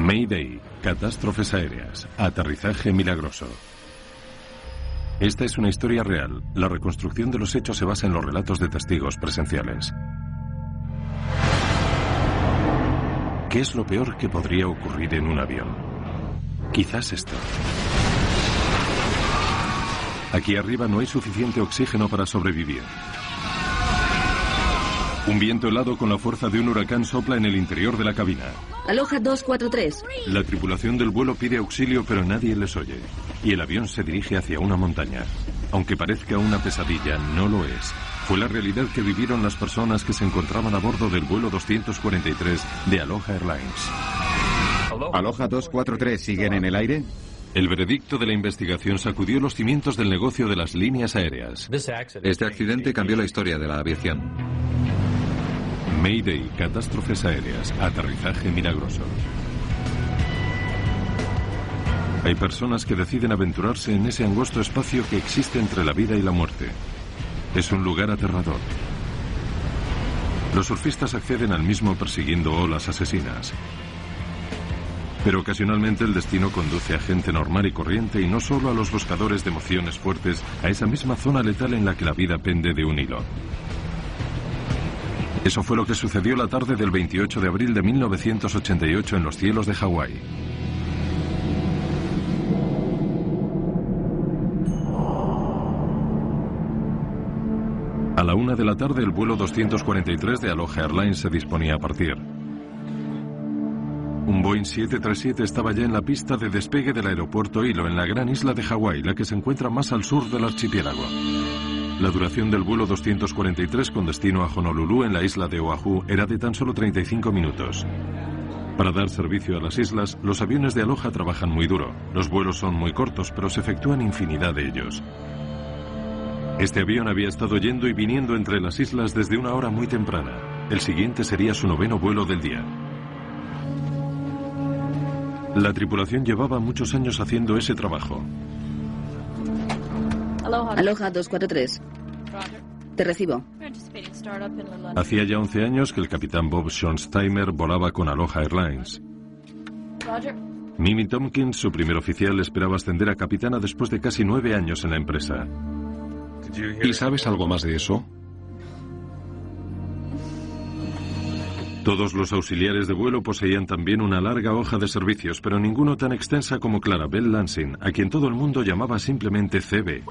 Mayday, catástrofes aéreas, aterrizaje milagroso. Esta es una historia real. La reconstrucción de los hechos se basa en los relatos de testigos presenciales. ¿Qué es lo peor que podría ocurrir en un avión? Quizás esto. Aquí arriba no hay suficiente oxígeno para sobrevivir. Un viento helado con la fuerza de un huracán sopla en el interior de la cabina. Aloha 243. La tripulación del vuelo pide auxilio, pero nadie les oye. Y el avión se dirige hacia una montaña. Aunque parezca una pesadilla, no lo es. Fue la realidad que vivieron las personas que se encontraban a bordo del vuelo 243 de Aloha Airlines. ¿Aloha 243 siguen en el aire? El veredicto de la investigación sacudió los cimientos del negocio de las líneas aéreas. Este accidente cambió la historia de la aviación. Mayday, catástrofes aéreas, aterrizaje milagroso. Hay personas que deciden aventurarse en ese angosto espacio que existe entre la vida y la muerte. Es un lugar aterrador. Los surfistas acceden al mismo persiguiendo olas asesinas. Pero ocasionalmente el destino conduce a gente normal y corriente y no solo a los buscadores de emociones fuertes, a esa misma zona letal en la que la vida pende de un hilo. Eso fue lo que sucedió la tarde del 28 de abril de 1988 en los cielos de Hawái. A la 1 de la tarde el vuelo 243 de Aloha Airlines se disponía a partir. Un Boeing 737 estaba ya en la pista de despegue del aeropuerto Hilo en la gran isla de Hawái, la que se encuentra más al sur del archipiélago. La duración del vuelo 243 con destino a Honolulu en la isla de Oahu era de tan solo 35 minutos. Para dar servicio a las islas, los aviones de Aloha trabajan muy duro. Los vuelos son muy cortos, pero se efectúan infinidad de ellos. Este avión había estado yendo y viniendo entre las islas desde una hora muy temprana. El siguiente sería su 9º vuelo del día. La tripulación llevaba muchos años haciendo ese trabajo. Aloha 243. Te recibo. Hacía ya 11 años que el capitán Bob Schonsteimer volaba con Aloha Airlines. Mimi Tompkins, su primer oficial, esperaba ascender a capitana después de casi 9 años en la empresa. ¿Y sabes algo más de eso? Todos los auxiliares de vuelo poseían también una larga hoja de servicios, pero ninguno tan extensa como Clarabel Lansing, a quien todo el mundo llamaba simplemente CB.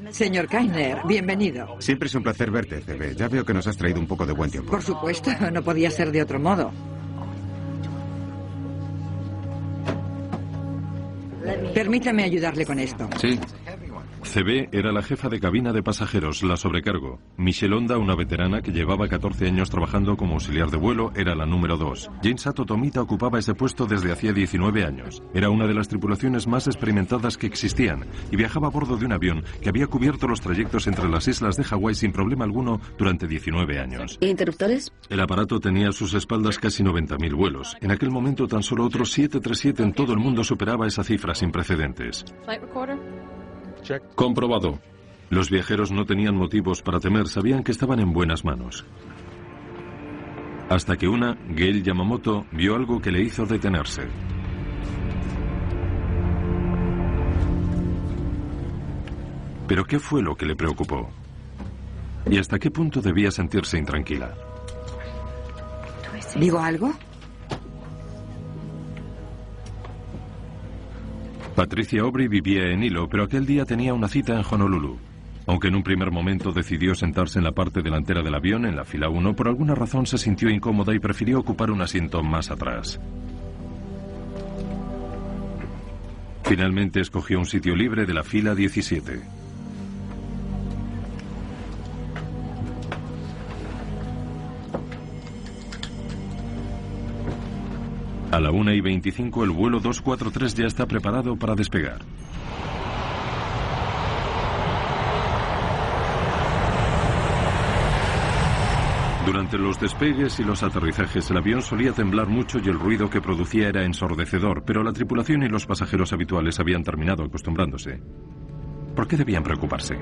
Señor Kainer, bienvenido. Siempre es un placer verte, CB. Ya veo que nos has traído un poco de buen tiempo. Por supuesto, no podía ser de otro modo. Permítame ayudarle con esto. Sí. CB era la jefa de cabina de pasajeros, la sobrecargo. Michelle Honda, una veterana que llevaba 14 años trabajando como auxiliar de vuelo, era la número 2. Jane Sato Tomita ocupaba ese puesto desde hacía 19 años. Era una de las tripulaciones más experimentadas que existían y viajaba a bordo de un avión que había cubierto los trayectos entre las islas de Hawái sin problema alguno durante 19 años. ¿Interruptores? El aparato tenía a sus espaldas casi 90.000 vuelos. En aquel momento tan solo otro 737 en todo el mundo superaba esa cifra sin precedentes. Comprobado. Los viajeros no tenían motivos para temer, sabían que estaban en buenas manos. Hasta que Gail Yamamoto, vio algo que le hizo detenerse. ¿Pero qué fue lo que le preocupó? ¿Y hasta qué punto debía sentirse intranquila? ¿Digo algo? Patricia Aubrey vivía en Hilo, pero aquel día tenía una cita en Honolulu. Aunque en un primer momento decidió sentarse en la parte delantera del avión, en la fila 1, por alguna razón se sintió incómoda y prefirió ocupar un asiento más atrás. Finalmente escogió un sitio libre de la fila 17. A la 1:25 el vuelo 243 ya está preparado para despegar. Durante los despegues y los aterrizajes el avión solía temblar mucho y el ruido que producía era ensordecedor, pero la tripulación y los pasajeros habituales habían terminado acostumbrándose. ¿Por qué debían preocuparse?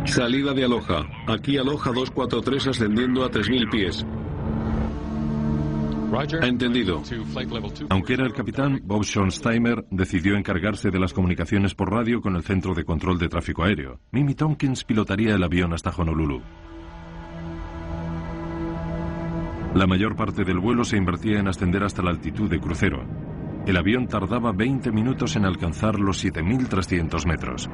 Salida de Aloha. Aquí Aloha 243 ascendiendo a 3.000 pies. Entendido. Aunque era el capitán, Bob Schonsteimer decidió encargarse de las comunicaciones por radio con el Centro de Control de Tráfico Aéreo. Mimi Tompkins pilotaría el avión hasta Honolulu. La mayor parte del vuelo se invertía en ascender hasta la altitud de crucero. El avión tardaba 20 minutos en alcanzar los 7.300 metros.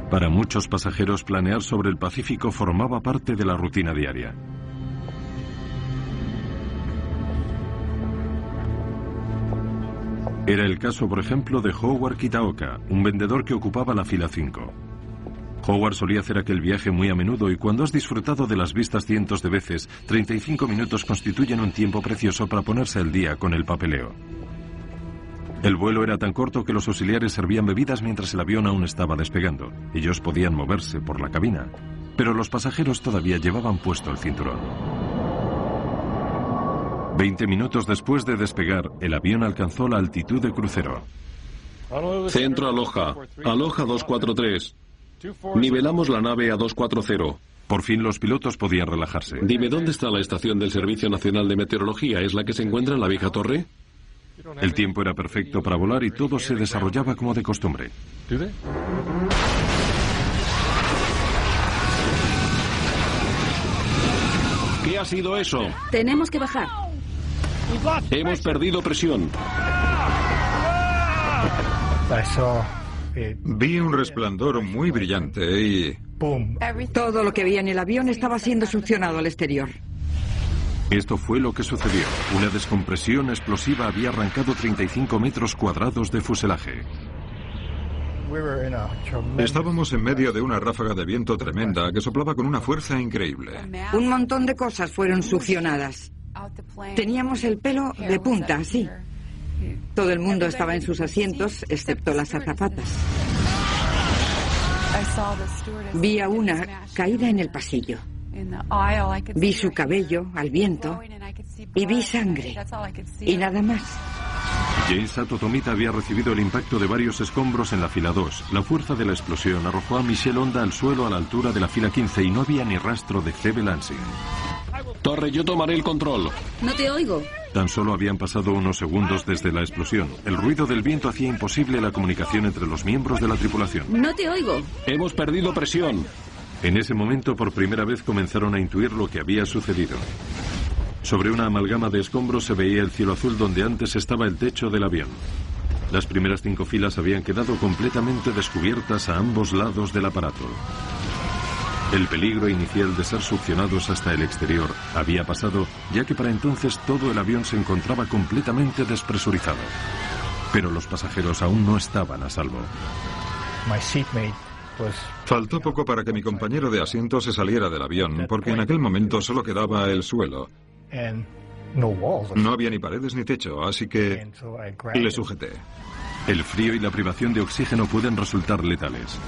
Para muchos pasajeros, planear sobre el Pacífico formaba parte de la rutina diaria. Era el caso, por ejemplo, de Howard Kitaoka, un vendedor que ocupaba la fila 5. Howard solía hacer aquel viaje muy a menudo y cuando has disfrutado de las vistas cientos de veces, 35 minutos constituyen un tiempo precioso para ponerse al día con el papeleo. El vuelo era tan corto que los auxiliares servían bebidas mientras el avión aún estaba despegando. Ellos podían moverse por la cabina, pero los pasajeros todavía llevaban puesto el cinturón. 20 minutos después de despegar, el avión alcanzó la altitud de crucero. Centro Aloha. Aloha 243. Nivelamos la nave a 240. Por fin los pilotos podían relajarse. Dime, ¿dónde está la estación del Servicio Nacional de Meteorología? ¿Es la que se encuentra en la vieja torre? El tiempo era perfecto para volar y todo se desarrollaba como de costumbre. ¿Qué ha sido eso? Tenemos que bajar. Hemos perdido presión. Vi un resplandor muy brillante y... Todo lo que había en el avión estaba siendo succionado al exterior. Esto fue lo que sucedió. Una descompresión explosiva había arrancado 35 metros cuadrados de fuselaje. Estábamos en medio de una ráfaga de viento tremenda que soplaba con una fuerza increíble. Un montón de cosas fueron succionadas. Teníamos el pelo de punta, así. Todo el mundo estaba en sus asientos, excepto las azafatas. Vi a una caída en el pasillo. Vi su cabello al viento y vi sangre. Y nada más. Jane Sato Tomita había recibido el impacto de varios escombros en la fila 2. La fuerza de la explosión arrojó a Michelle Honda al suelo a la altura de la fila 15 y no había ni rastro de C.B. Lansing. Torre, yo tomaré el control. No te oigo. Tan solo habían pasado unos segundos desde la explosión. El ruido del viento hacía imposible la comunicación entre los miembros de la tripulación. No te oigo. Hemos perdido presión. En ese momento, por primera vez, comenzaron a intuir lo que había sucedido. Sobre una amalgama de escombros se veía el cielo azul donde antes estaba el techo del avión. Las primeras 5 filas habían quedado completamente descubiertas a ambos lados del aparato. El peligro inicial de ser succionados hasta el exterior había pasado, ya que para entonces todo el avión se encontraba completamente despresurizado. Pero los pasajeros aún no estaban a salvo. Faltó poco para que mi compañero de asiento se saliera del avión, porque en aquel momento solo quedaba el suelo. No había ni paredes ni techo, así que le sujeté. El frío y la privación de oxígeno pueden resultar letales.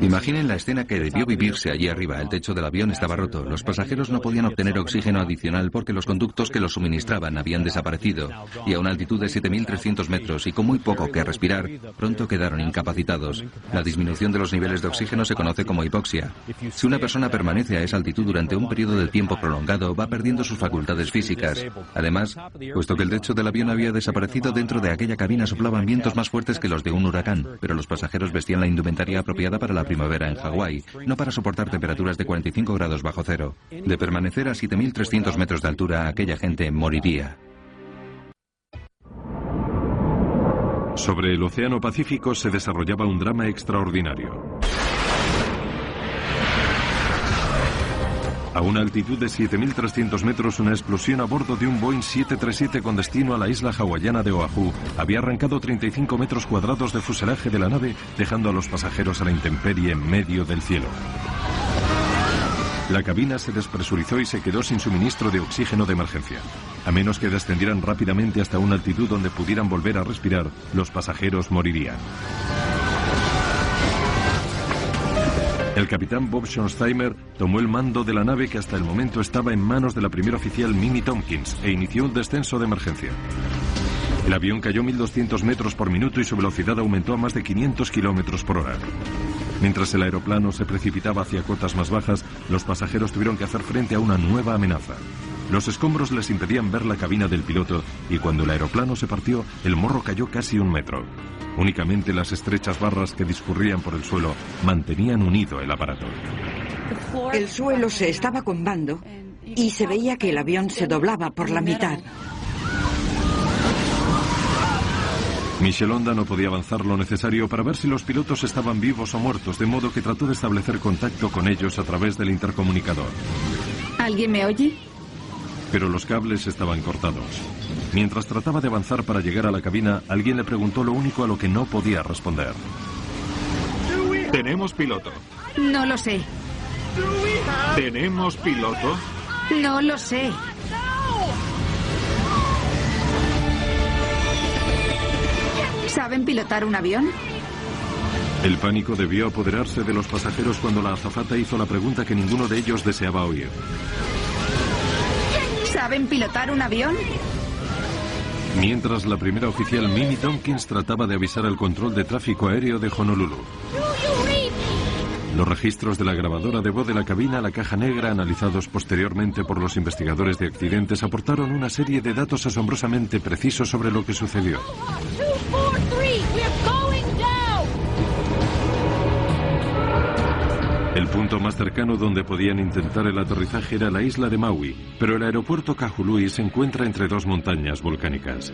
Imaginen la escena que debió vivirse allí arriba. El techo del avión estaba roto. Los pasajeros no podían obtener oxígeno adicional porque los conductos que lo suministraban habían desaparecido. Y a una altitud de 7.300 metros y con muy poco que respirar, pronto quedaron incapacitados. La disminución de los niveles de oxígeno se conoce como hipoxia. Si una persona permanece a esa altitud durante un periodo de tiempo prolongado, va perdiendo sus facultades físicas. Además, puesto que el techo del avión había desaparecido, dentro de aquella cabina soplaban vientos más fuertes que los de un huracán. Pero los pasajeros vestían la indumentaria apropiada para la primavera en Hawái, no para soportar temperaturas de 45 grados bajo cero. De permanecer a 7.300 metros de altura, aquella gente moriría. Sobre el Océano Pacífico se desarrollaba un drama extraordinario. A una altitud de 7.300 metros, una explosión a bordo de un Boeing 737 con destino a la isla hawaiana de Oahu había arrancado 35 metros cuadrados de fuselaje de la nave, dejando a los pasajeros a la intemperie en medio del cielo. La cabina se despresurizó y se quedó sin suministro de oxígeno de emergencia. A menos que descendieran rápidamente hasta una altitud donde pudieran volver a respirar, los pasajeros morirían. El capitán Bob Schonsteimer tomó el mando de la nave que hasta el momento estaba en manos de la primera oficial Mimi Tompkins e inició el descenso de emergencia. El avión cayó 1.200 metros por minuto y su velocidad aumentó a más de 500 kilómetros por hora. Mientras el aeroplano se precipitaba hacia cotas más bajas, los pasajeros tuvieron que hacer frente a una nueva amenaza. Los escombros les impedían ver la cabina del piloto y cuando el aeroplano se partió, el morro cayó casi 1 metro. Únicamente las estrechas barras que discurrían por el suelo mantenían unido el aparato. El suelo se estaba combando y se veía que el avión se doblaba por la mitad. Michel Honda no podía avanzar lo necesario para ver si los pilotos estaban vivos o muertos, de modo que trató de establecer contacto con ellos a través del intercomunicador. ¿Alguien me oye? Pero los cables estaban cortados. Mientras trataba de avanzar para llegar a la cabina, alguien le preguntó lo único a lo que no podía responder. ¿Tenemos piloto? No lo sé. ¿Tenemos piloto? No lo sé. ¿Saben pilotar un avión? El pánico debió apoderarse de los pasajeros cuando la azafata hizo la pregunta que ninguno de ellos deseaba oír. ¿Saben pilotar un avión? Mientras la primera oficial Mimi Tompkins trataba de avisar al control de tráfico aéreo de Honolulu. Los registros de la grabadora de voz de la cabina a la caja negra, analizados posteriormente por los investigadores de accidentes, aportaron una serie de datos asombrosamente precisos sobre lo que sucedió. El punto más cercano donde podían intentar el aterrizaje era la isla de Maui, pero el aeropuerto Kahului se encuentra entre 2 montañas volcánicas.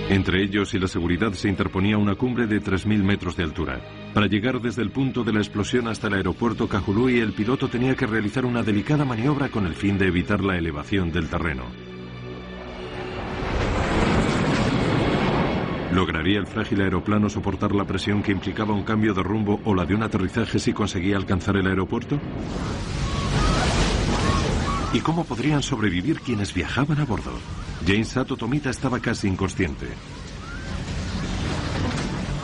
Entre ellos y la seguridad se interponía una cumbre de 3.000 metros de altura. Para llegar desde el punto de la explosión hasta el aeropuerto Kahului, el piloto tenía que realizar una delicada maniobra con el fin de evitar la elevación del terreno. ¿Lograría el frágil aeroplano soportar la presión que implicaba un cambio de rumbo o la de un aterrizaje si conseguía alcanzar el aeropuerto? ¿Y cómo podrían sobrevivir quienes viajaban a bordo? Jane Sato Tomita estaba casi inconsciente.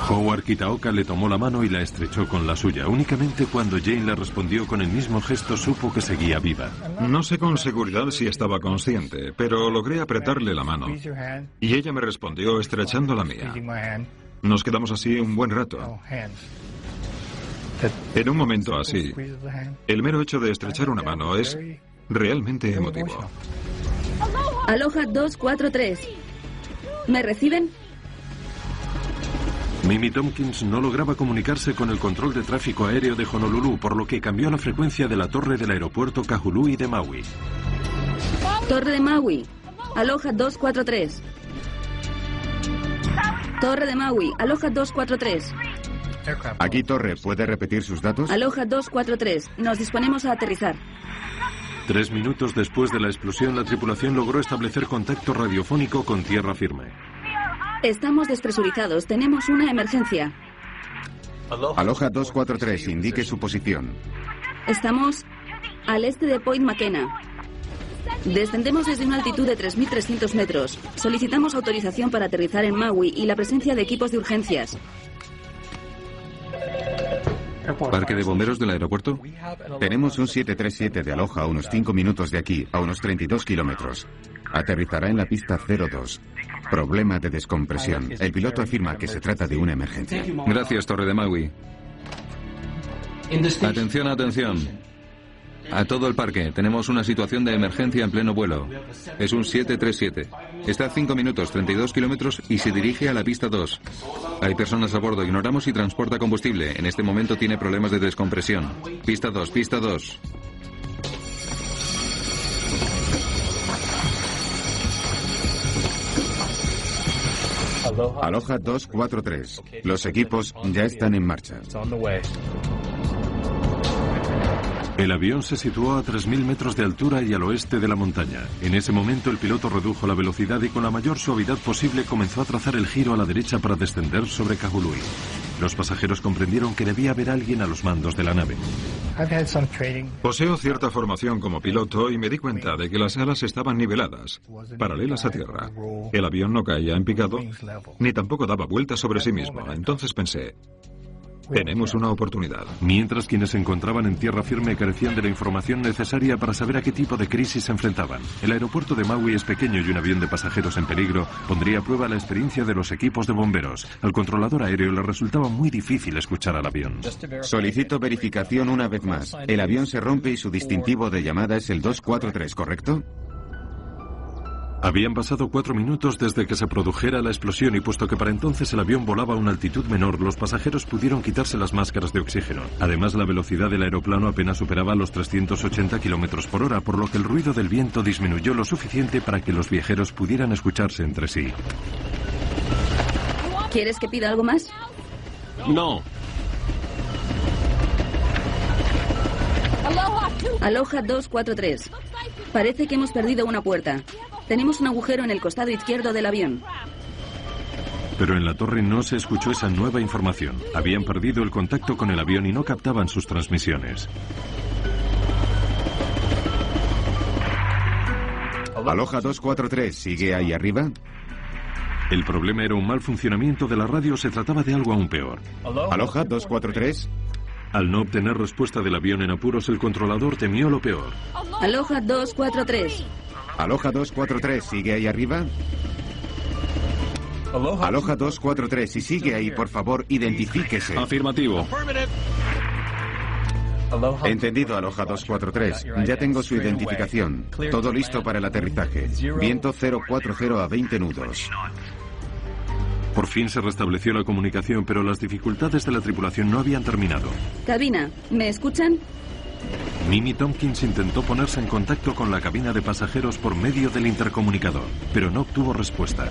Howard Kitaoka le tomó la mano y la estrechó con la suya. Únicamente cuando Jane le respondió con el mismo gesto supo que seguía viva. No sé con seguridad si estaba consciente, pero logré apretarle la mano. Y ella me respondió estrechando la mía. Nos quedamos así un buen rato. En un momento así, el mero hecho de estrechar una mano es realmente emotivo. Aloha 243. ¿Me reciben? Mimi Tompkins no lograba comunicarse con el control de tráfico aéreo de Honolulu, por lo que cambió la frecuencia de la torre del aeropuerto Kahului de Maui. Torre de Maui. Aloha 243. Torre de Maui. Aloha 243. Aquí, Torre, ¿puede repetir sus datos? Aloha 243. Nos disponemos a aterrizar. 3 minutos después de la explosión, la tripulación logró establecer contacto radiofónico con tierra firme. Estamos despresurizados. Tenemos una emergencia. Aloha 243, indique su posición. Estamos al este de Point McKenna. Descendemos desde una altitud de 3.300 metros. Solicitamos autorización para aterrizar en Maui y la presencia de equipos de urgencias. ¿Parque de bomberos del aeropuerto? Tenemos un 737 de Aloha a unos 5 minutos de aquí, a unos 32 kilómetros. Aterrizará en la pista 02. Problema de descompresión. El piloto afirma que se trata de una emergencia. Gracias, Torre de Maui. Atención, atención. A todo el parque, tenemos una situación de emergencia en pleno vuelo. Es un 737. Está a 5 minutos, 32 kilómetros y se dirige a la pista 2. Hay personas a bordo, ignoramos si transporta combustible. En este momento tiene problemas de descompresión. Pista 2, pista 2. Aloha 243. Los equipos ya están en marcha. El avión se situó a 3.000 metros de altura y al oeste de la montaña. En ese momento el piloto redujo la velocidad y con la mayor suavidad posible comenzó a trazar el giro a la derecha para descender sobre Kahului. Los pasajeros comprendieron que debía haber alguien a los mandos de la nave. Poseo cierta formación como piloto y me di cuenta de que las alas estaban niveladas, paralelas a tierra. El avión no caía en picado, ni tampoco daba vueltas sobre sí mismo. Entonces pensé, Tenemos una oportunidad. Mientras quienes se encontraban en tierra firme carecían de la información necesaria para saber a qué tipo de crisis se enfrentaban. El aeropuerto de Maui es pequeño y un avión de pasajeros en peligro pondría a prueba la experiencia de los equipos de bomberos. Al controlador aéreo le resultaba muy difícil escuchar al avión. Solicito verificación una vez más. El avión se rompe y su distintivo de llamada es el 243, ¿correcto? Habían pasado 4 minutos desde que se produjera la explosión y puesto que para entonces el avión volaba a una altitud menor, los pasajeros pudieron quitarse las máscaras de oxígeno. Además, la velocidad del aeroplano apenas superaba los 380 km por hora, por lo que el ruido del viento disminuyó lo suficiente para que los viajeros pudieran escucharse entre sí. ¿Quieres que pida algo más? No. Aloha 243. Parece que hemos perdido una puerta. Tenemos un agujero en el costado izquierdo del avión. Pero en la torre no se escuchó esa nueva información. Habían perdido el contacto con el avión y no captaban sus transmisiones. Aloha 243, ¿sigue ahí arriba? El problema era un mal funcionamiento de la radio, se trataba de algo aún peor. Aloha 243. Al no obtener respuesta del avión en apuros, el controlador temió lo peor. Aloha 243. Aloha 243, ¿sigue ahí arriba? Aloha 243, si sigue ahí, por favor, identifíquese. Afirmativo. Entendido, Aloha 243. Ya tengo su identificación. Todo listo para el aterrizaje. Viento 040 a 20 nudos. Por fin se restableció la comunicación, pero las dificultades de la tripulación no habían terminado. Cabina, ¿me escuchan? Mimi Tompkins intentó ponerse en contacto con la cabina de pasajeros por medio del intercomunicador, pero no obtuvo respuesta.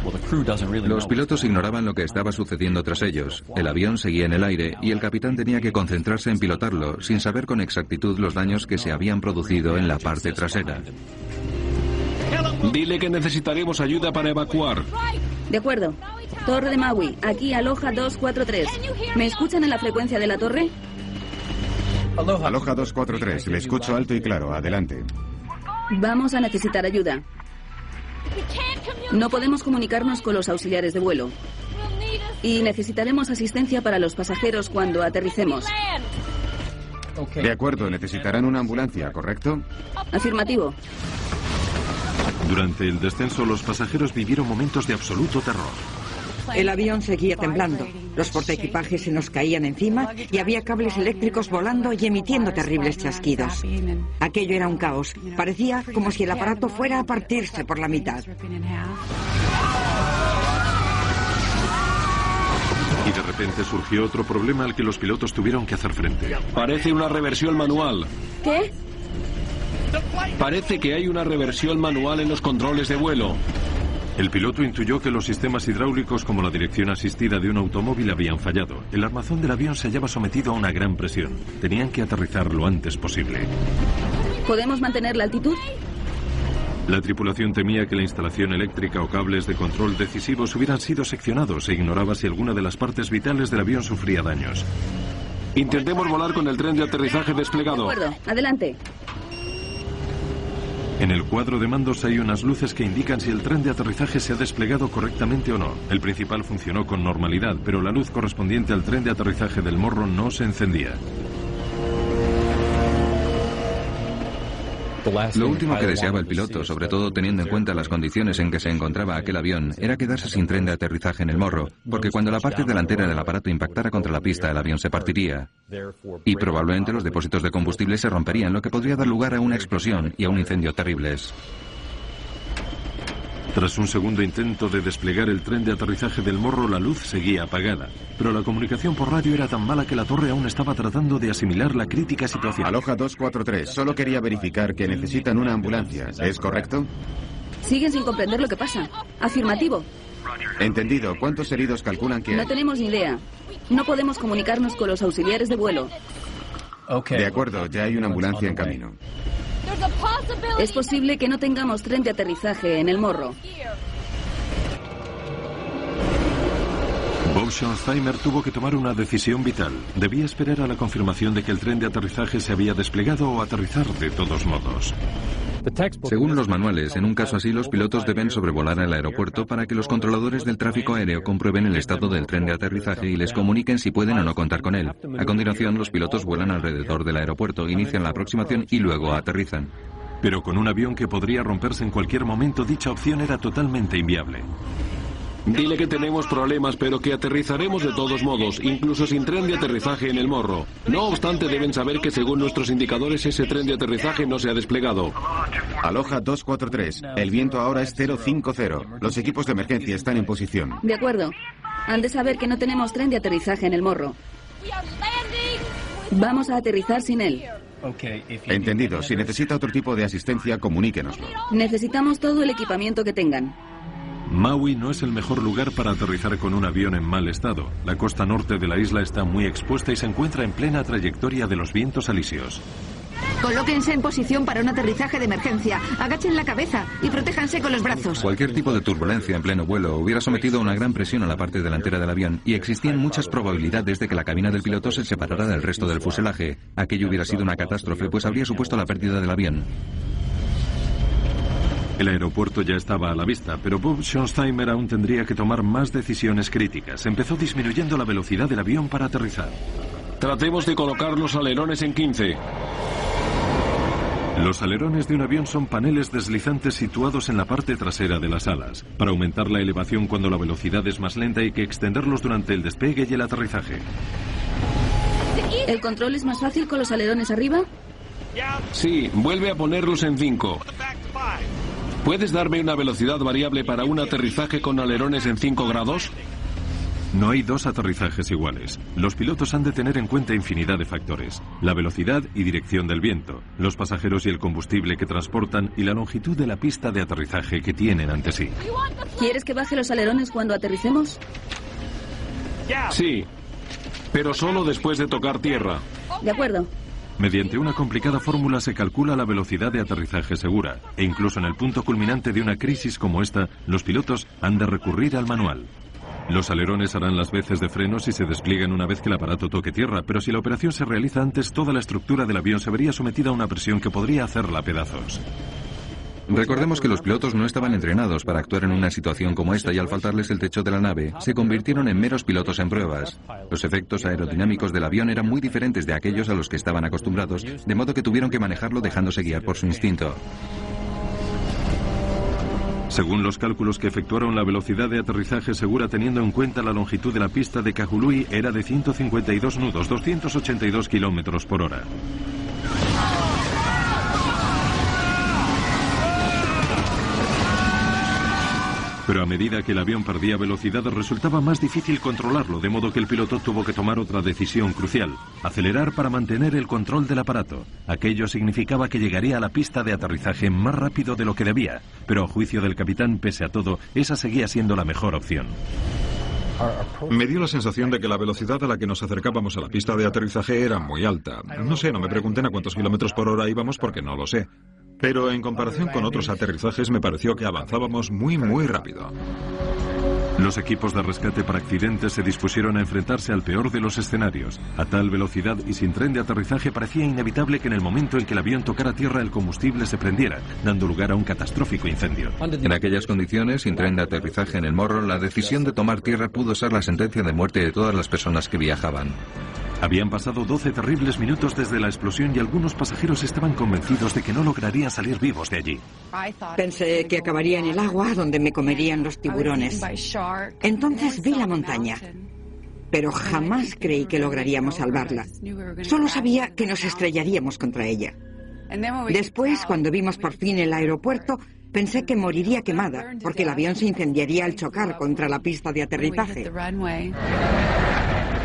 Los pilotos ignoraban lo que estaba sucediendo tras ellos. El avión seguía en el aire y el capitán tenía que concentrarse en pilotarlo, sin saber con exactitud los daños que se habían producido en la parte trasera. Dile que necesitaremos ayuda para evacuar. De acuerdo. Torre de Maui, aquí Aloha 243. ¿Me escuchan en la frecuencia de la torre? Aloha 243, le escucho alto y claro, adelante. Vamos a necesitar ayuda. No podemos comunicarnos con los auxiliares de vuelo. Y necesitaremos asistencia para los pasajeros cuando aterricemos. De acuerdo, necesitarán una ambulancia, ¿correcto? Afirmativo. Durante el descenso, los pasajeros vivieron momentos de absoluto terror. El avión seguía temblando. Los portaequipajes se nos caían encima y había cables eléctricos volando y emitiendo terribles chasquidos. Aquello era un caos. Parecía como si el aparato fuera a partirse por la mitad. Y de repente surgió otro problema al que los pilotos tuvieron que hacer frente. Parece una reversión manual. ¿Qué? Parece que hay una reversión manual en los controles de vuelo. El piloto intuyó que los sistemas hidráulicos como la dirección asistida de un automóvil habían fallado. El armazón del avión se hallaba sometido a una gran presión. Tenían que aterrizar lo antes posible. ¿Podemos mantener la altitud? La tripulación temía que la instalación eléctrica o cables de control decisivos hubieran sido seccionados e ignoraba si alguna de las partes vitales del avión sufría daños. Intentemos volar con el tren de aterrizaje desplegado. De acuerdo, adelante. En el cuadro de mandos hay unas luces que indican si el tren de aterrizaje se ha desplegado correctamente o no. El principal funcionó con normalidad, pero la luz correspondiente al tren de aterrizaje del morro no se encendía. Lo último que deseaba el piloto, sobre todo teniendo en cuenta las condiciones en que se encontraba aquel avión, era quedarse sin tren de aterrizaje en el morro, porque cuando la parte delantera del aparato impactara contra la pista, el avión se partiría. Y probablemente los depósitos de combustible se romperían, lo que podría dar lugar a una explosión y a un incendio terribles. Tras un segundo intento de desplegar el tren de aterrizaje del morro, la luz seguía apagada. Pero la comunicación por radio era tan mala que la torre aún estaba tratando de asimilar la crítica situación. Aloha 243, solo quería verificar que necesitan una ambulancia, ¿es correcto? Siguen sin comprender lo que pasa. Afirmativo. Entendido. ¿Cuántos heridos calculan que hay? No tenemos ni idea. No podemos comunicarnos con los auxiliares de vuelo. De acuerdo, ya hay una ambulancia en camino. Es posible que no tengamos tren de aterrizaje en el morro. Bob Schonheimer tuvo que tomar una decisión vital. Debía esperar a la confirmación de que el tren de aterrizaje se había desplegado o aterrizar de todos modos. Según los manuales, en un caso así los pilotos deben sobrevolar el aeropuerto para que los controladores del tráfico aéreo comprueben el estado del tren de aterrizaje y les comuniquen si pueden o no contar con él. A continuación, los pilotos vuelan alrededor del aeropuerto, inician la aproximación y luego aterrizan. Pero con un avión que podría romperse en cualquier momento, dicha opción era totalmente inviable. Dile que tenemos problemas, pero que aterrizaremos de todos modos, incluso sin tren de aterrizaje en el morro. No obstante, deben saber que según nuestros indicadores ese tren de aterrizaje no se ha desplegado. Aloha 243. El viento ahora es 050. Los equipos de emergencia están en posición. De acuerdo. Han de saber que no tenemos tren de aterrizaje en el morro. Vamos a aterrizar sin él. Entendido. Si necesita otro tipo de asistencia, comuníquenoslo. Necesitamos todo el equipamiento que tengan. Maui no es el mejor lugar para aterrizar con un avión en mal estado. La costa norte de la isla está muy expuesta y se encuentra en plena trayectoria de los vientos alisios. Colóquense en posición para un aterrizaje de emergencia. Agachen la cabeza y protéjanse con los brazos. Cualquier tipo de turbulencia en pleno vuelo hubiera sometido a una gran presión a la parte delantera del avión y existían muchas probabilidades de que la cabina del piloto se separara del resto del fuselaje. Aquello hubiera sido una catástrofe, pues habría supuesto la pérdida del avión. El aeropuerto ya estaba a la vista, pero Bob Schonsteimer aún tendría que tomar más decisiones críticas. Empezó disminuyendo la velocidad del avión para aterrizar. Tratemos de colocar los alerones en 15. Los alerones de un avión son paneles deslizantes situados en la parte trasera de las alas. Para aumentar la elevación cuando la velocidad es más lenta hay que extenderlos durante el despegue y el aterrizaje. ¿El control es más fácil con los alerones arriba? Sí, vuelve a ponerlos en 5. ¿Puedes darme una velocidad variable para un aterrizaje con alerones en 5 grados? No hay dos aterrizajes iguales. Los pilotos han de tener en cuenta infinidad de factores. La velocidad y dirección del viento, los pasajeros y el combustible que transportan y la longitud de la pista de aterrizaje que tienen ante sí. ¿Quieres que baje los alerones cuando aterricemos? Sí, pero solo después de tocar tierra. De acuerdo. Mediante una complicada fórmula se calcula la velocidad de aterrizaje segura, e incluso en el punto culminante de una crisis como esta, los pilotos han de recurrir al manual. Los alerones harán las veces de freno si se despliegan una vez que el aparato toque tierra, pero si la operación se realiza antes, toda la estructura del avión se vería sometida a una presión que podría hacerla a pedazos. Recordemos que los pilotos no estaban entrenados para actuar en una situación como esta y al faltarles el techo de la nave, se convirtieron en meros pilotos en pruebas. Los efectos aerodinámicos del avión eran muy diferentes de aquellos a los que estaban acostumbrados, de modo que tuvieron que manejarlo dejándose guiar por su instinto. Según los cálculos que efectuaron, la velocidad de aterrizaje segura teniendo en cuenta la longitud de la pista de Kahului era de 152 nudos, 282 kilómetros por hora. Pero a medida que el avión perdía velocidad resultaba más difícil controlarlo, de modo que el piloto tuvo que tomar otra decisión crucial: acelerar para mantener el control del aparato. Aquello significaba que llegaría a la pista de aterrizaje más rápido de lo que debía, pero a juicio del capitán, pese a todo, esa seguía siendo la mejor opción. Me dio la sensación de que la velocidad a la que nos acercábamos a la pista de aterrizaje era muy alta. No sé, no me pregunten a cuántos kilómetros por hora íbamos porque no lo sé. Pero en comparación con otros aterrizajes me pareció que avanzábamos muy rápido. Los equipos de rescate por accidentes se dispusieron a enfrentarse al peor de los escenarios. A tal velocidad y sin tren de aterrizaje parecía inevitable que en el momento en que el avión tocara tierra el combustible se prendiera, dando lugar a un catastrófico incendio. En aquellas condiciones, sin tren de aterrizaje en el morro, la decisión de tomar tierra pudo ser la sentencia de muerte de todas las personas que viajaban. Habían pasado 12 terribles minutos desde la explosión y algunos pasajeros estaban convencidos de que no lograrían salir vivos de allí. Pensé que acabaría en el agua donde me comerían los tiburones. Entonces vi la montaña, pero jamás creí que lograríamos salvarla. Solo sabía que nos estrellaríamos contra ella. Después, cuando vimos por fin el aeropuerto, pensé que moriría quemada, porque el avión se incendiaría al chocar contra la pista de aterrizaje.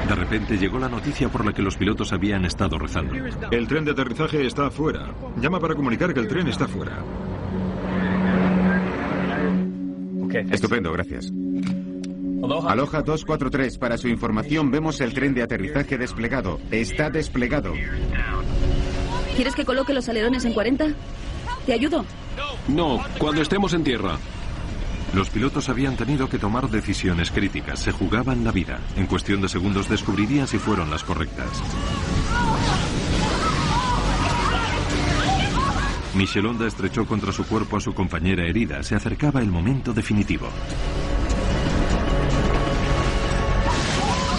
De repente llegó la noticia por la que los pilotos habían estado rezando. El tren de aterrizaje está afuera. Llama para comunicar que el tren está fuera. Estupendo, gracias. Aloha 243, para su información vemos el tren de aterrizaje desplegado. Está desplegado. ¿Quieres que coloque los alerones en 40? ¿Te ayudo? No, cuando estemos en tierra. Los pilotos habían tenido que tomar decisiones críticas, se jugaban la vida. En cuestión de segundos descubrirían si fueron las correctas. Michelonda estrechó contra su cuerpo a su compañera herida. Se acercaba el momento definitivo.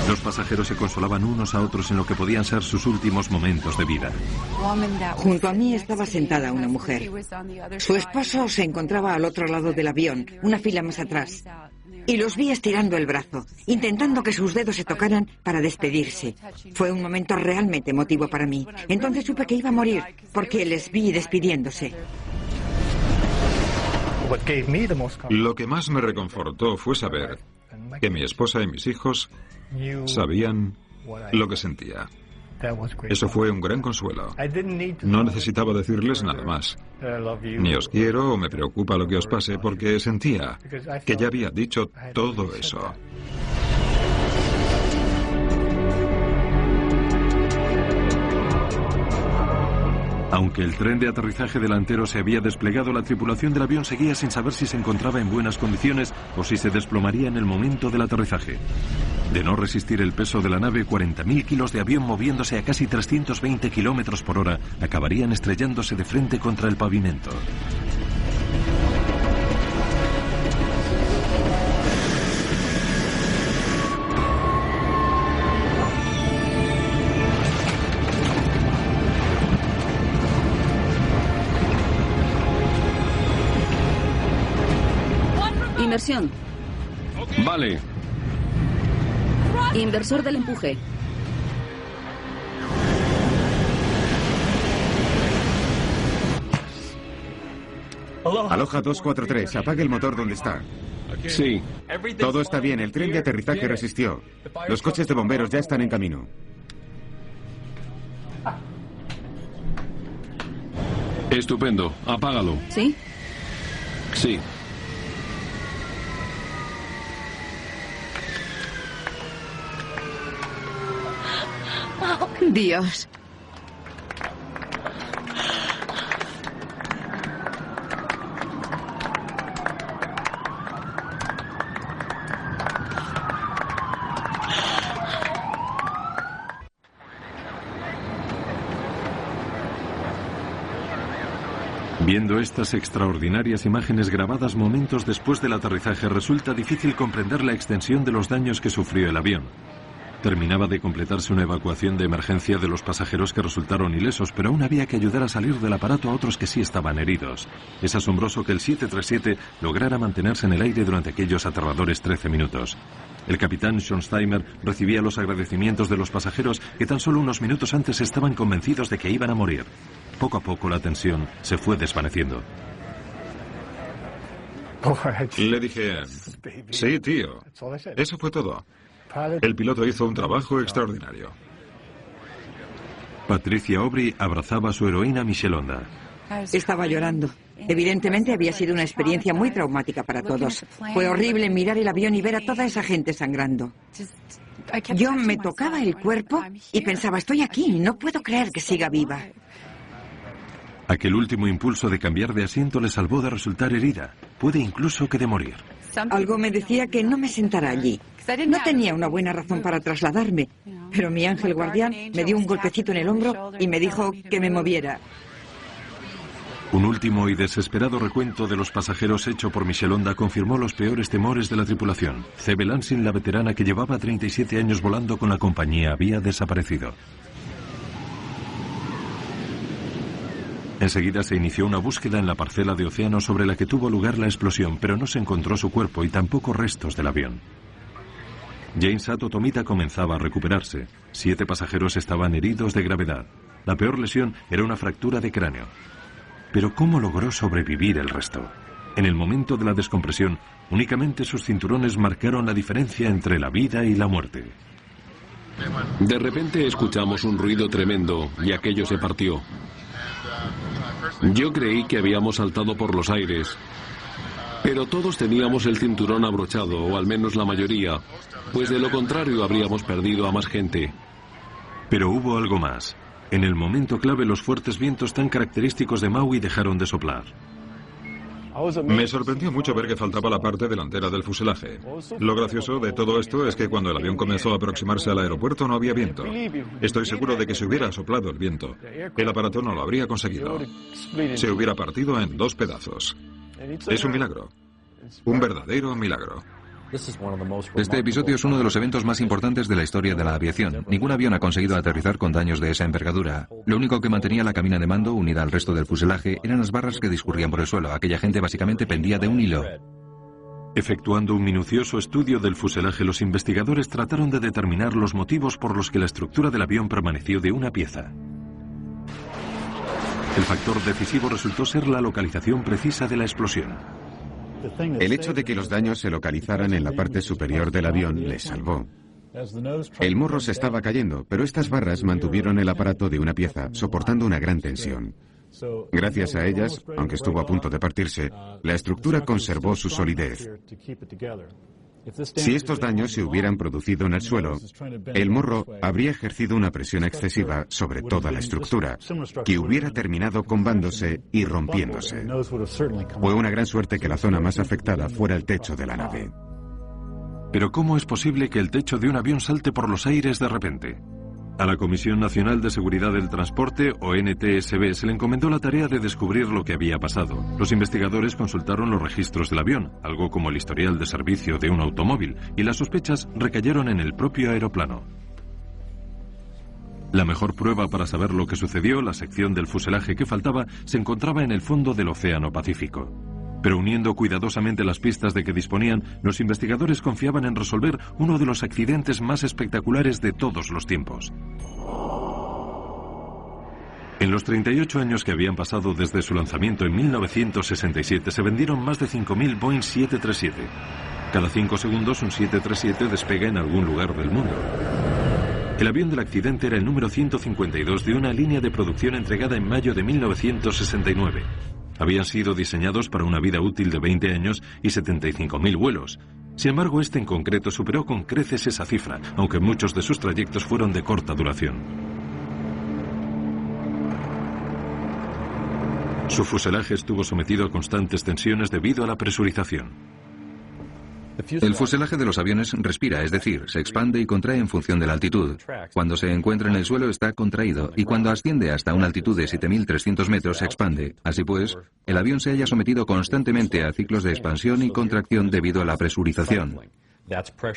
Los pasajeros se consolaban unos a otros en lo que podían ser sus últimos momentos de vida. Junto a mí estaba sentada una mujer. Su esposo se encontraba al otro lado del avión, una fila más atrás. Y los vi estirando el brazo, intentando que sus dedos se tocaran para despedirse. Fue un momento realmente emotivo para mí. Entonces supe que iba a morir, porque les vi despidiéndose. Lo que más me reconfortó fue saber que mi esposa y mis hijos sabían lo que sentía. Eso fue un gran consuelo. No necesitaba decirles nada más. Ni os quiero o me preocupa lo que os pase, porque sentía que ya había dicho todo eso. Aunque el tren de aterrizaje delantero se había desplegado, la tripulación del avión seguía sin saber si se encontraba en buenas condiciones o si se desplomaría en el momento del aterrizaje. De no resistir el peso de la nave, 40.000 kilos de avión moviéndose a casi 320 kilómetros por hora acabarían estrellándose de frente contra el pavimento. Inversión. Vale. Inversor del empuje. Aloha 243, apague el motor donde está. Sí. Todo está bien, el tren de aterrizaje resistió. Los coches de bomberos ya están en camino. Estupendo. Apágalo. ¿Sí? Sí. Dios. Viendo estas extraordinarias imágenes grabadas momentos después del aterrizaje, resulta difícil comprender la extensión de los daños que sufrió el avión. Terminaba de completarse una evacuación de emergencia de los pasajeros que resultaron ilesos, pero aún había que ayudar a salir del aparato a otros que sí estaban heridos. Es asombroso que el 737 lograra mantenerse en el aire durante aquellos aterradores 13 minutos. El capitán Schonsteimer recibía los agradecimientos de los pasajeros que tan solo unos minutos antes estaban convencidos de que iban a morir. Poco a poco la tensión se fue desvaneciendo. Le dije, sí, tío. Eso fue todo. El piloto hizo un trabajo extraordinario. Patricia Aubry abrazaba a su heroína Michelonda. Estaba llorando. Evidentemente había sido una experiencia muy traumática para todos. Fue horrible mirar el avión y ver a toda esa gente sangrando. Yo me tocaba el cuerpo y pensaba, estoy aquí, no puedo creer que siga viva. Aquel último impulso de cambiar de asiento le salvó de resultar herida. Puede incluso que de morir. Algo me decía que no me sentara allí. No tenía una buena razón para trasladarme, pero mi ángel guardián me dio un golpecito en el hombro y me dijo que me moviera. Un último y desesperado recuento de los pasajeros hecho por Michelonda confirmó los peores temores de la tripulación. Cebe Lansing, la veterana que llevaba 37 años volando con la compañía, había desaparecido. Enseguida se inició una búsqueda en la parcela de océano sobre la que tuvo lugar la explosión, pero no se encontró su cuerpo y tampoco restos del avión. Jane Sato Tomita comenzaba a recuperarse. 7 pasajeros estaban heridos de gravedad. La peor lesión era una fractura de cráneo. Pero ¿cómo logró sobrevivir el resto? En el momento de la descompresión, únicamente sus cinturones marcaron la diferencia entre la vida y la muerte. De repente escuchamos un ruido tremendo y aquello se partió. Yo creí que habíamos saltado por los aires, pero todos teníamos el cinturón abrochado, o al menos la mayoría, pues de lo contrario habríamos perdido a más gente. Pero hubo algo más. En el momento clave, los fuertes vientos tan característicos de Maui dejaron de soplar. Me sorprendió mucho ver que faltaba la parte delantera del fuselaje. Lo gracioso de todo esto es que cuando el avión comenzó a aproximarse al aeropuerto no había viento. Estoy seguro de que si hubiera soplado el viento, el aparato no lo habría conseguido. Se hubiera partido en 2 pedazos. Es un milagro. Un verdadero milagro. Este episodio es uno de los eventos más importantes de la historia de la aviación. Ningún avión ha conseguido aterrizar con daños de esa envergadura. Lo único que mantenía la cabina de mando unida al resto del fuselaje eran las barras que discurrían por el suelo. Aquella gente básicamente pendía de un hilo. Efectuando un minucioso estudio del fuselaje, los investigadores trataron de determinar los motivos por los que la estructura del avión permaneció de una pieza. El factor decisivo resultó ser la localización precisa de la explosión. El hecho de que los daños se localizaran en la parte superior del avión les salvó. El morro se estaba cayendo, pero estas barras mantuvieron el aparato de una pieza, soportando una gran tensión. Gracias a ellas, aunque estuvo a punto de partirse, la estructura conservó su solidez. Si estos daños se hubieran producido en el suelo, el morro habría ejercido una presión excesiva sobre toda la estructura, que hubiera terminado combándose y rompiéndose. Fue una gran suerte que la zona más afectada fuera el techo de la nave. Pero ¿cómo es posible que el techo de un avión salte por los aires de repente? A la Comisión Nacional de Seguridad del Transporte, o NTSB, se le encomendó la tarea de descubrir lo que había pasado. Los investigadores consultaron los registros del avión, algo como el historial de servicio de un automóvil, y las sospechas recayeron en el propio aeroplano. La mejor prueba para saber lo que sucedió, la sección del fuselaje que faltaba, se encontraba en el fondo del Océano Pacífico. Pero uniendo cuidadosamente las pistas de que disponían, los investigadores confiaban en resolver uno de los accidentes más espectaculares de todos los tiempos. En los 38 años que habían pasado desde su lanzamiento en 1967, se vendieron más de 5.000 Boeing 737. Cada 5 segundos un 737 despega en algún lugar del mundo. El avión del accidente era el número 152 de una línea de producción entregada en mayo de 1969. Habían sido diseñados para una vida útil de 20 años y 75.000 vuelos. Sin embargo, este en concreto superó con creces esa cifra, aunque muchos de sus trayectos fueron de corta duración. Su fuselaje estuvo sometido a constantes tensiones debido a la presurización. El fuselaje de los aviones respira, es decir, se expande y contrae en función de la altitud. Cuando se encuentra en el suelo está contraído y cuando asciende hasta una altitud de 7.300 metros se expande. Así pues, el avión se halla sometido constantemente a ciclos de expansión y contracción debido a la presurización.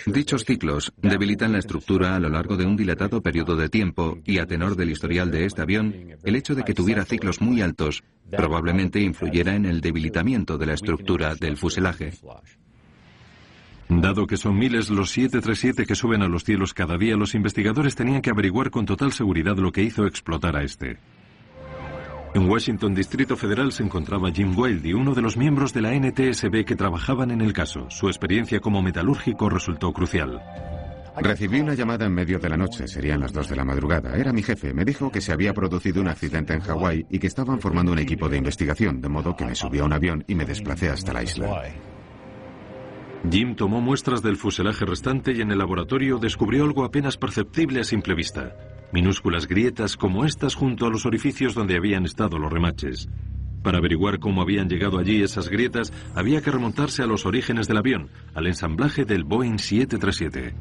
Dichos ciclos debilitan la estructura a lo largo de un dilatado periodo de tiempo y a tenor del historial de este avión, el hecho de que tuviera ciclos muy altos probablemente influyera en el debilitamiento de la estructura del fuselaje. Dado que son miles los 737 que suben a los cielos cada día, los investigadores tenían que averiguar con total seguridad lo que hizo explotar a este. En Washington, Distrito Federal, se encontraba Jim Wilde, uno de los miembros de la NTSB que trabajaban en el caso. Su experiencia como metalúrgico resultó crucial. Recibí una llamada en medio de la noche, serían las 2 de la madrugada. Era mi jefe, me dijo que se había producido un accidente en Hawái y que estaban formando un equipo de investigación, de modo que me subí a un avión y me desplacé hasta la isla. Jim tomó muestras del fuselaje restante y en el laboratorio descubrió algo apenas perceptible a simple vista. Minúsculas grietas como estas junto a los orificios donde habían estado los remaches. Para averiguar cómo habían llegado allí esas grietas, había que remontarse a los orígenes del avión, al ensamblaje del Boeing 737.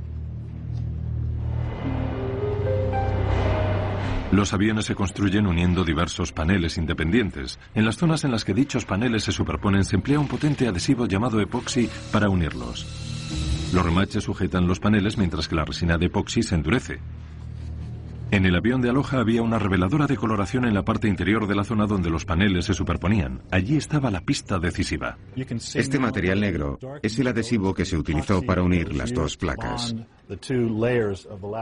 Los aviones se construyen uniendo diversos paneles independientes. En las zonas en las que dichos paneles se superponen se emplea un potente adhesivo llamado epoxi para unirlos. Los remaches sujetan los paneles mientras que la resina de epoxi se endurece. En el avión de Aloha había una reveladora de coloración en la parte interior de la zona donde los paneles se superponían. Allí estaba la pista decisiva. Este material negro es el adhesivo que se utilizó para unir las 2 placas.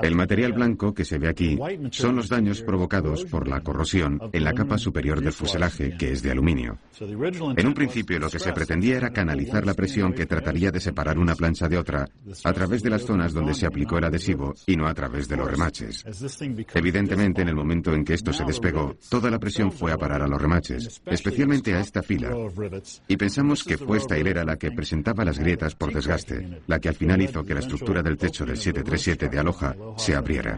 El material blanco que se ve aquí son los daños provocados por la corrosión en la capa superior del fuselaje, que es de aluminio. En un principio lo que se pretendía era canalizar la presión que trataría de separar una plancha de otra a través de las zonas donde se aplicó el adhesivo y no a través de los remaches. Evidentemente, en el momento en que esto se despegó, toda la presión fue a parar a los remaches, especialmente a esta fila. Y pensamos que fue esta hilera la que presentaba las grietas por desgaste, la que al final hizo que la estructura del techo del 737 de Aloha se abriera.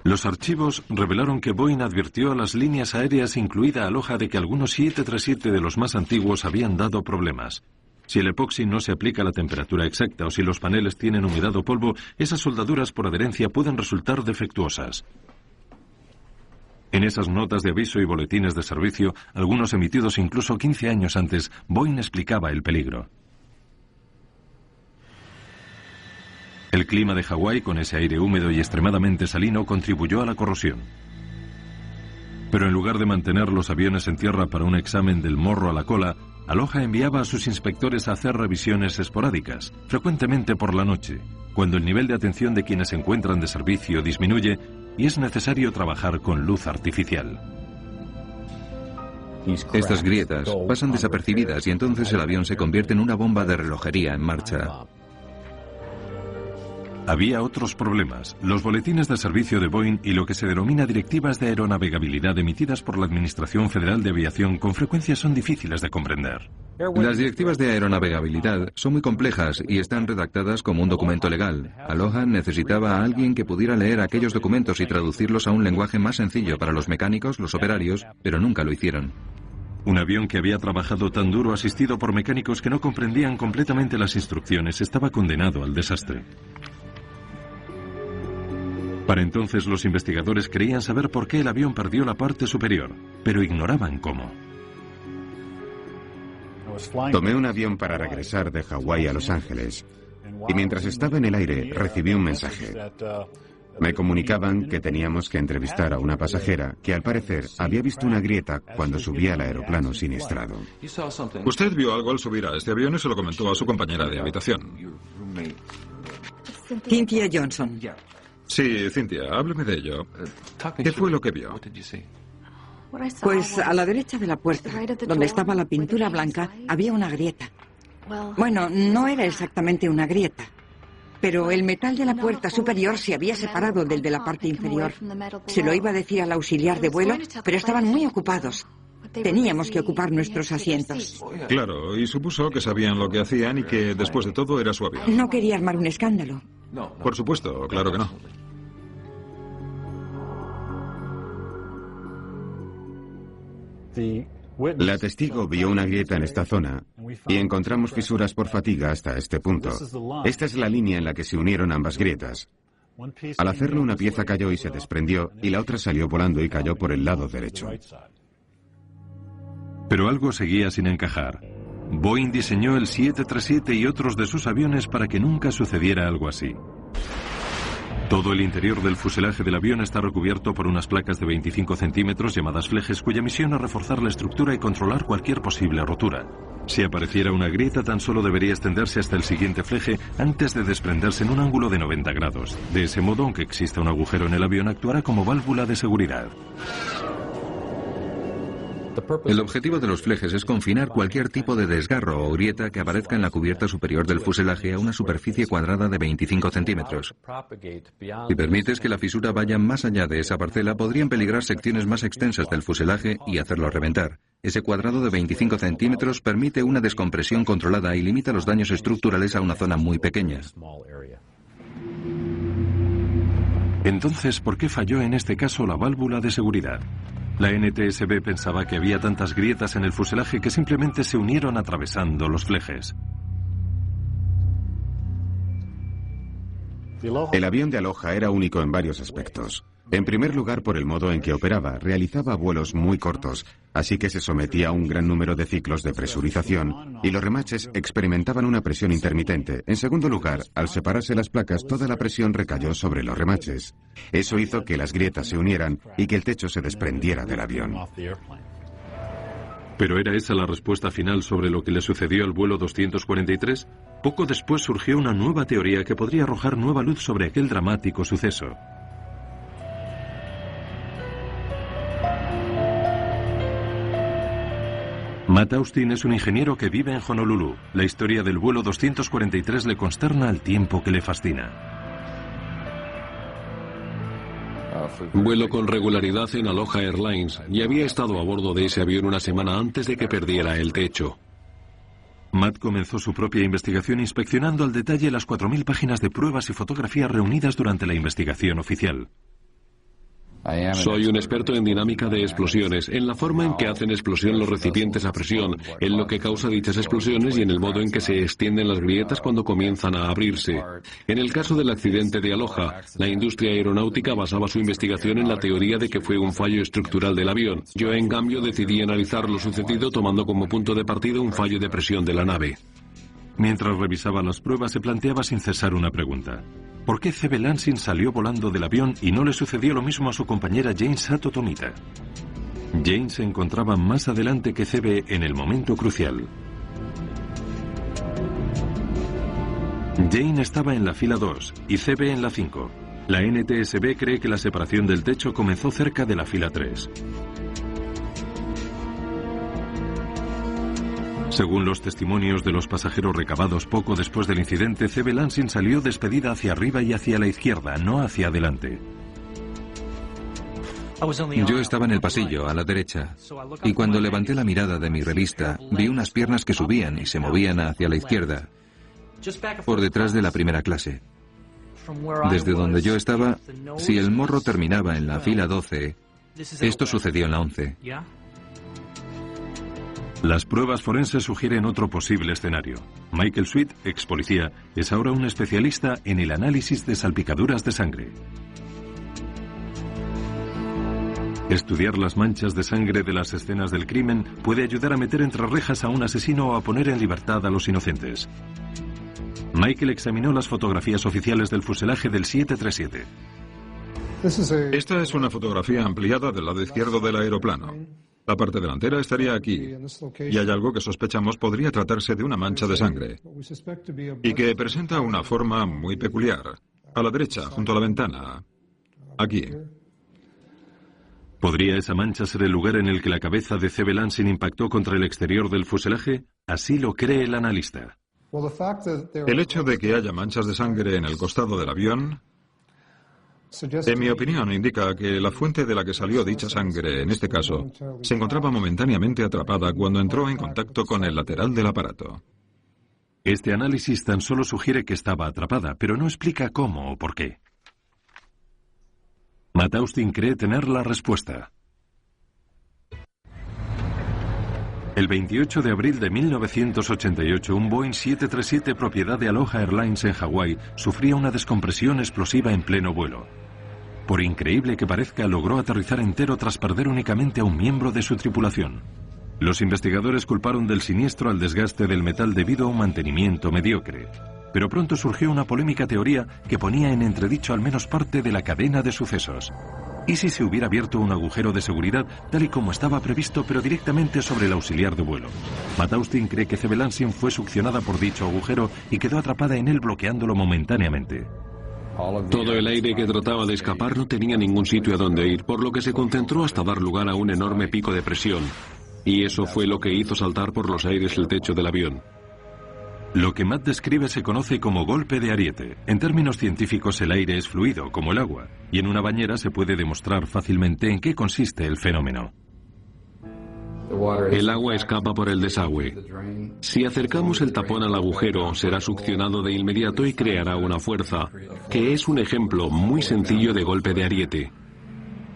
Los archivos revelaron que Boeing advirtió a las líneas aéreas, incluida Aloha, de que algunos 737 de los más antiguos habían dado problemas. Si el epoxi no se aplica a la temperatura exacta o si los paneles tienen humedad o polvo, esas soldaduras por adherencia pueden resultar defectuosas. En esas notas de aviso y boletines de servicio, algunos emitidos incluso 15 años antes, Boeing explicaba el peligro. El clima de Hawái, con ese aire húmedo y extremadamente salino, contribuyó a la corrosión. Pero en lugar de mantener los aviones en tierra para un examen del morro a la cola, Aloha enviaba a sus inspectores a hacer revisiones esporádicas, frecuentemente por la noche, cuando el nivel de atención de quienes se encuentran de servicio disminuye y es necesario trabajar con luz artificial. Estas grietas pasan desapercibidas y entonces el avión se convierte en una bomba de relojería en marcha. Había otros problemas. Los boletines de servicio de Boeing y lo que se denomina directivas de aeronavegabilidad emitidas por la Administración Federal de Aviación con frecuencia son difíciles de comprender. Las directivas de aeronavegabilidad son muy complejas y están redactadas como un documento legal. Aloha necesitaba a alguien que pudiera leer aquellos documentos y traducirlos a un lenguaje más sencillo para los mecánicos, los operarios, pero nunca lo hicieron. Un avión que había trabajado tan duro asistido por mecánicos que no comprendían completamente las instrucciones estaba condenado al desastre. Para entonces los investigadores creían saber por qué el avión perdió la parte superior, pero ignoraban cómo. Tomé un avión para regresar de Hawái a Los Ángeles y mientras estaba en el aire recibí un mensaje. Me comunicaban que teníamos que entrevistar a una pasajera que al parecer había visto una grieta cuando subía al aeroplano siniestrado. Usted vio algo al subir a este avión y se lo comentó a su compañera de habitación. Cynthia Johnson. Sí, Cynthia, hábleme de ello. ¿Qué fue lo que vio? Pues a la derecha de la puerta, donde estaba la pintura blanca, había una grieta. Bueno, no era exactamente una grieta, pero el metal de la puerta superior se había separado del de la parte inferior. Se lo iba a decir al auxiliar de vuelo, pero estaban muy ocupados. Teníamos que ocupar nuestros asientos. Claro, y supuso que sabían lo que hacían y que después de todo era su avión. No quería armar un escándalo. Por supuesto, claro que no. La testigo vio una grieta en esta zona y encontramos fisuras por fatiga hasta este punto. Esta es la línea en la que se unieron ambas grietas. Al hacerlo, una pieza cayó y se desprendió y la otra salió volando y cayó por el lado derecho. Pero algo seguía sin encajar. Boeing diseñó el 737 y otros de sus aviones para que nunca sucediera algo así. Todo el interior del fuselaje del avión está recubierto por unas placas de 25 centímetros llamadas flejes, cuya misión es reforzar la estructura y controlar cualquier posible rotura. Si apareciera una grieta, tan solo debería extenderse hasta el siguiente fleje antes de desprenderse en un ángulo de 90 grados. De ese modo, aunque exista un agujero en el avión, actuará como válvula de seguridad. El objetivo de los flejes es confinar cualquier tipo de desgarro o grieta que aparezca en la cubierta superior del fuselaje a una superficie cuadrada de 25 centímetros. Si permites que la fisura vaya más allá de esa parcela, podrían peligrar secciones más extensas del fuselaje y hacerlo reventar. Ese cuadrado de 25 centímetros permite una descompresión controlada y limita los daños estructurales a una zona muy pequeña. Entonces, ¿por qué falló en este caso la válvula de seguridad? La NTSB pensaba que había tantas grietas en el fuselaje que simplemente se unieron atravesando los flejes. El avión de Aloha era único en varios aspectos. En primer lugar, por el modo en que operaba, realizaba vuelos muy cortos, así que se sometía a un gran número de ciclos de presurización y los remaches experimentaban una presión intermitente. En segundo lugar, al separarse las placas, toda la presión recayó sobre los remaches. Eso hizo que las grietas se unieran y que el techo se desprendiera del avión. ¿Pero era esa la respuesta final sobre lo que le sucedió al vuelo 243? Poco después surgió una nueva teoría que podría arrojar nueva luz sobre aquel dramático suceso. Matt Austin es un ingeniero que vive en Honolulu. La historia del vuelo 243 le consterna al tiempo que le fascina. Vuelo con regularidad en Aloha Airlines y había estado a bordo de ese avión una semana antes de que perdiera el techo. Matt comenzó su propia investigación inspeccionando al detalle las 4.000 páginas de pruebas y fotografías reunidas durante la investigación oficial. Soy un experto en dinámica de explosiones, en la forma en que hacen explosión los recipientes a presión, en lo que causa dichas explosiones y en el modo en que se extienden las grietas cuando comienzan a abrirse. En el caso del accidente de Aloha, la industria aeronáutica basaba su investigación en la teoría de que fue un fallo estructural del avión. Yo, en cambio, decidí analizar lo sucedido tomando como punto de partida un fallo de presión de la nave. Mientras revisaba las pruebas, se planteaba sin cesar una pregunta. ¿Por qué C.B. Lansing salió volando del avión y no le sucedió lo mismo a su compañera Jane Sato Tomita? Jane se encontraba más adelante que C.B. en el momento crucial. Jane estaba en la fila 2 y C.B. en la 5. La NTSB cree que la separación del techo comenzó cerca de la fila 3. Según los testimonios de los pasajeros recabados poco después del incidente, C.B. Lansing salió despedida hacia arriba y hacia la izquierda, no hacia adelante. Yo estaba en el pasillo, a la derecha, y cuando levanté la mirada de mi revista, vi unas piernas que subían y se movían hacia la izquierda, por detrás de la primera clase. Desde donde yo estaba, si el morro terminaba en la fila 12, esto sucedió en la 11. Las pruebas forenses sugieren otro posible escenario. Michael Sweet, ex policía, es ahora un especialista en el análisis de salpicaduras de sangre. Estudiar las manchas de sangre de las escenas del crimen puede ayudar a meter entre rejas a un asesino o a poner en libertad a los inocentes. Michael examinó las fotografías oficiales del fuselaje del 737. Esta es una fotografía ampliada del lado izquierdo del aeroplano. La parte delantera estaría aquí, y hay algo que sospechamos podría tratarse de una mancha de sangre, y que presenta una forma muy peculiar. A la derecha, junto a la ventana. Aquí. ¿Podría esa mancha ser el lugar en el que la cabeza de C.B. Lansing impactó contra el exterior del fuselaje? Así lo cree el analista. El hecho de que haya manchas de sangre en el costado del avión, en mi opinión, indica que la fuente de la que salió dicha sangre, en este caso, se encontraba momentáneamente atrapada cuando entró en contacto con el lateral del aparato. Este análisis tan solo sugiere que estaba atrapada, pero no explica cómo o por qué. Matt Austin cree tener la respuesta. El 28 de abril de 1988, un Boeing 737 propiedad de Aloha Airlines en Hawái sufría una descompresión explosiva en pleno vuelo. Por increíble que parezca, logró aterrizar entero tras perder únicamente a un miembro de su tripulación. Los investigadores culparon del siniestro al desgaste del metal debido a un mantenimiento mediocre. Pero pronto surgió una polémica teoría que ponía en entredicho al menos parte de la cadena de sucesos. ¿Y si se hubiera abierto un agujero de seguridad tal y como estaba previsto, pero directamente sobre el auxiliar de vuelo? Matt Austin cree que C.B. Lansing fue succionada por dicho agujero y quedó atrapada en él bloqueándolo momentáneamente. Todo el aire que trataba de escapar no tenía ningún sitio a donde ir, por lo que se concentró hasta dar lugar a un enorme pico de presión. Y eso fue lo que hizo saltar por los aires el techo del avión. Lo que Matt describe se conoce como golpe de ariete. En términos científicos, el aire es fluido, como el agua, y en una bañera se puede demostrar fácilmente en qué consiste el fenómeno. El agua escapa por el desagüe. Si acercamos el tapón al agujero, será succionado de inmediato y creará una fuerza, que es un ejemplo muy sencillo de golpe de ariete.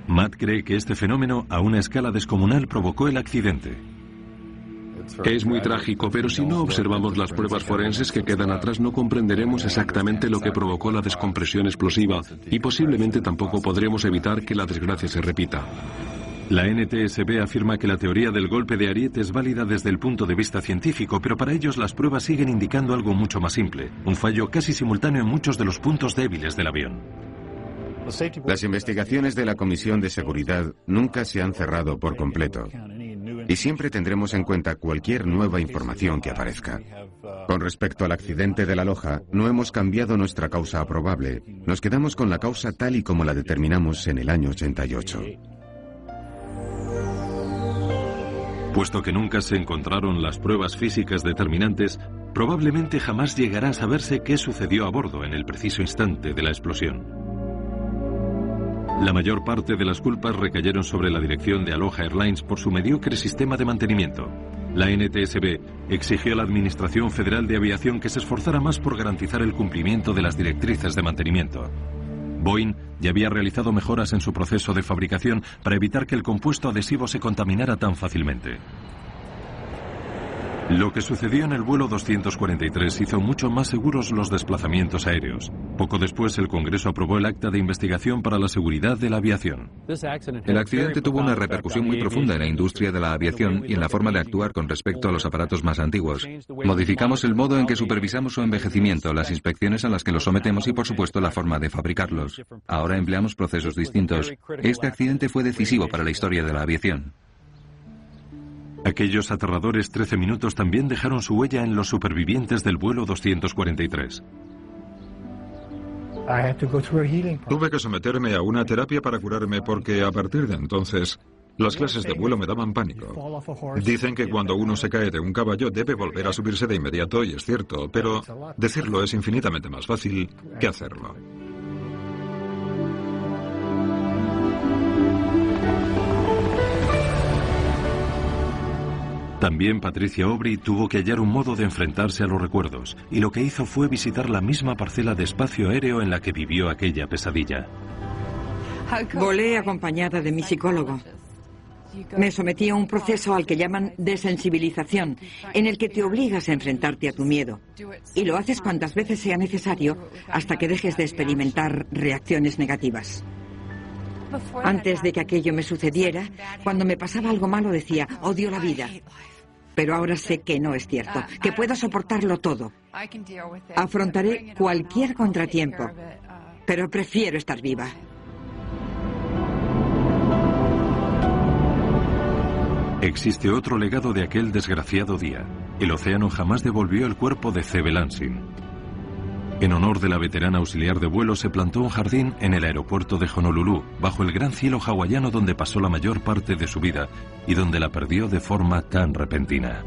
Matt cree que este fenómeno, a una escala descomunal, provocó el accidente. Es muy trágico, pero si no observamos las pruebas forenses que quedan atrás, no comprenderemos exactamente lo que provocó la descompresión explosiva y posiblemente tampoco podremos evitar que la desgracia se repita. La NTSB afirma que la teoría del golpe de ariete es válida desde el punto de vista científico, pero para ellos las pruebas siguen indicando algo mucho más simple, un fallo casi simultáneo en muchos de los puntos débiles del avión. Las investigaciones de la Comisión de Seguridad nunca se han cerrado por completo y siempre tendremos en cuenta cualquier nueva información que aparezca. Con respecto al accidente de la Aloha, no hemos cambiado nuestra causa probable. Nos quedamos con la causa tal y como la determinamos en el año 88. Puesto que nunca se encontraron las pruebas físicas determinantes, probablemente jamás llegará a saberse qué sucedió a bordo en el preciso instante de la explosión. La mayor parte de las culpas recayeron sobre la dirección de Aloha Airlines por su mediocre sistema de mantenimiento. La NTSB exigió a la Administración Federal de Aviación que se esforzara más por garantizar el cumplimiento de las directrices de mantenimiento. Boeing ya había realizado mejoras en su proceso de fabricación para evitar que el compuesto adhesivo se contaminara tan fácilmente. Lo que sucedió en el vuelo 243 hizo mucho más seguros los desplazamientos aéreos. Poco después, el Congreso aprobó el Acta de Investigación para la Seguridad de la Aviación. El accidente tuvo una repercusión muy profunda en la industria de la aviación y en la forma de actuar con respecto a los aparatos más antiguos. Modificamos el modo en que supervisamos su envejecimiento, las inspecciones a las que los sometemos y, por supuesto, la forma de fabricarlos. Ahora empleamos procesos distintos. Este accidente fue decisivo para la historia de la aviación. Aquellos aterradores 13 minutos también dejaron su huella en los supervivientes del vuelo 243. Tuve que someterme a una terapia para curarme porque a partir de entonces las clases de vuelo me daban pánico. Dicen que cuando uno se cae de un caballo debe volver a subirse de inmediato y es cierto, pero decirlo es infinitamente más fácil que hacerlo. También Patricia Aubry tuvo que hallar un modo de enfrentarse a los recuerdos, y lo que hizo fue visitar la misma parcela de espacio aéreo en la que vivió aquella pesadilla. Volé acompañada de mi psicólogo. Me sometí a un proceso al que llaman desensibilización, en el que te obligas a enfrentarte a tu miedo. Y lo haces cuantas veces sea necesario hasta que dejes de experimentar reacciones negativas. Antes de que aquello me sucediera, cuando me pasaba algo malo decía, odio la vida. Pero ahora sé que no es cierto, que puedo soportarlo todo. Afrontaré cualquier contratiempo, pero prefiero estar viva. Existe otro legado de aquel desgraciado día. El océano jamás devolvió el cuerpo de Zebe Lansing. En honor de la veterana auxiliar de vuelo se plantó un jardín en el aeropuerto de Honolulu, bajo el gran cielo hawaiano donde pasó la mayor parte de su vida y donde la perdió de forma tan repentina.